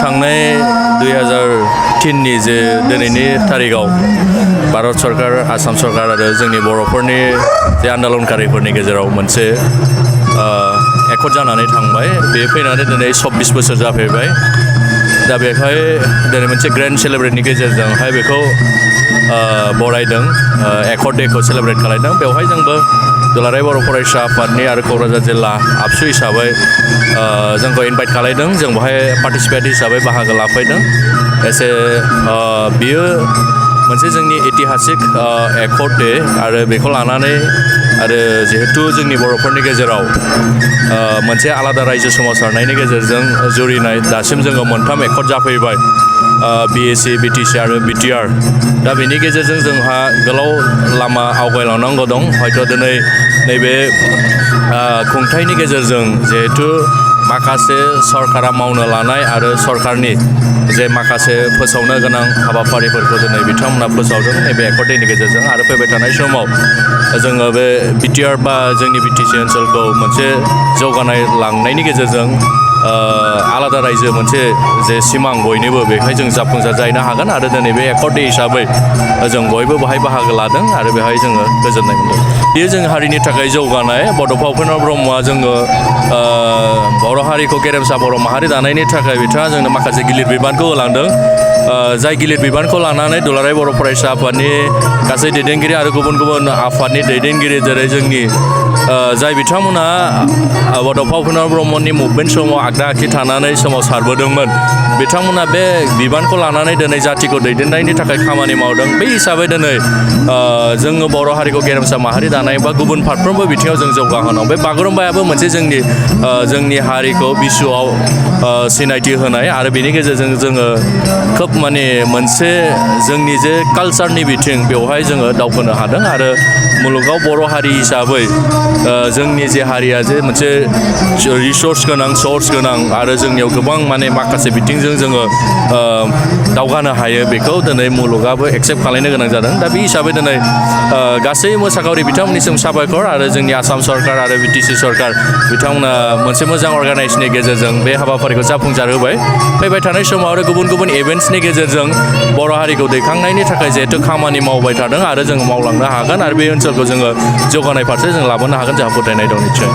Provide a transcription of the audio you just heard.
थांनाय 2003नि जे दिनैनि थारिखआव भारत सरकार आसाम सरकार आरो जोंनि बर'फोरनि जे आन्दलनकारिफोरनि गेजेराव मोनसे एकर्ड जानानै थांबाय बे फैनानै दिनै 24 बोसोर जाफैबाय दा बेवहाय दिनै मोनसे ग्रेन्ड सेलेब्रेटनि गेजेरजोंहाय बेखौ बरायदों एकर्ड डेखौ सेलेब्रेट खालामदों बेवहाय जोंबो दुलाराय बर' फरायसा आफादनि आरो क'क्राझार जिल्ला आबसु हिसाबै जोंखौ इनभाइट खालामदों जों बेवहाय पार्टिसिपेट हिसाबै बाहागो लाफैदों एसे बियो मोनसे जोंनि ऐतिहासिक एकर्ड डे आरो बेखौ लानानै आरो जिहेतु जोंनि बर'फोरनि गेजेराव मोनसे आलादा रायजो सोमावसारनायनि गेजेरजों जुरिनाय दासिम जोङो मोनथाम एकर्ड जाफैबाय BAC BTC आरो BTR दा बेनि गेजेरजों जोंहा गोलाव लामा आवगायलांनांगौ दं हयथ' दिनै नैबे खुंथायनि गेजेरजों जिहेतु माखासे सरकारा मावनो लानाय आरो सरकारनि जे माखासे फोसावनो गोनां हाबाफारिफोरखौ दिनै बिथांमोना फोसावदों नैबे एकर्ड डेनि गेजेरजों आरो फैबाय थानाय समाव जोङो बे BTR बा जोंनि BTC ओनसोलखौ मोनसे जौगानाय लांनायनि गेजेरजों आलादा रायजो मोनसे जे सिमां बयनिबो बेवहाय जों जाफुंसार जाहैनो हागोन आरो दिनै बे एकर्ड डे हिसाबै जों बयबो बेहाय बाहागो लादों आरो बेहाय जोङो गोजोननाय मोनदों बेयो जों हारिनि थाखाय जौगानाय बड'फा उपेन्द्र ब्रह्मआ जोङो बर' हारिखौ गेरेमसा बर' माहारि दानायनि थाखाय बिथाङा जोंनो माखासे गिलिर बिबानखौ होलांदों जाय गिलिर बिबानखौ लानानै दुलाराय बर' फरायसा आफादनि गासै दैदेनगिरि आरो गुबुन गुबुन आफादनि दैदेनगिरि जेरै जोंनि जाय बिथांमोना बड'फा उपेन्द्र ब्रह्मनि मुभमेन्ट समाव आगदा आखि थानानै सोमावसारबोदोंमोन बिथांमोना बे बिबानखौ लानानै दिनै जातिखौ दैदेननायनि थाखाय खामानि मावदों बे हिसाबै दिनै जोङो बर' हारिखौ गेरेमसा माहारि दानाय बा गुबुन फारफ्रोमबो बिथिङाव जों जौगाहोनां बे बागुरुम्बायाबो मोनसे जोंनि हारिखौ बिश्वआव सिनायथि होनाय आरो बेनि गेजेरजों जोङो खोब माने मोनसे जोंनि जे कालचारनि बिथिं बेवहाय जोङो दावखोनो हादों आरो मुलुगाव बर' हारि हिसाबै जोंनि जे हारिया जे मोनसे रिसर्स गोनां सर्स गोनां आरो जोंनियाव गोबां माने माखासे बिथिंजों जोङो दावगानो हायो बेखौ दिनै मुलुगाबो एक्सेप्ट खालामनो गोनां जादों दा बे हिसाबै दिनै गासै मोसाखावरि बिथांमोननिसिम साबायखर आरो जोंनि आसाम सरकार आरो BTC सरकार बिथांमोना मोनसे मोजां अर्गानाइजेसननि गेजेरजों बे हाबाफारिखौ जाफुंसार होबाय फैबाय थानाय समाव आरो गुबुन गुबुन इभेन्ट्सनि गेजेरजों बर' हारिखौ दैखांनायनि थाखाय जिहेतु खामानि मावबाय थादों आरो जोङो मावलांनो हागोन आरो बे ओनसोलखौ जोङो जौगानाय फारसे जों लाबोनो हागोन जोंहा फोथायनाय दं निस्सय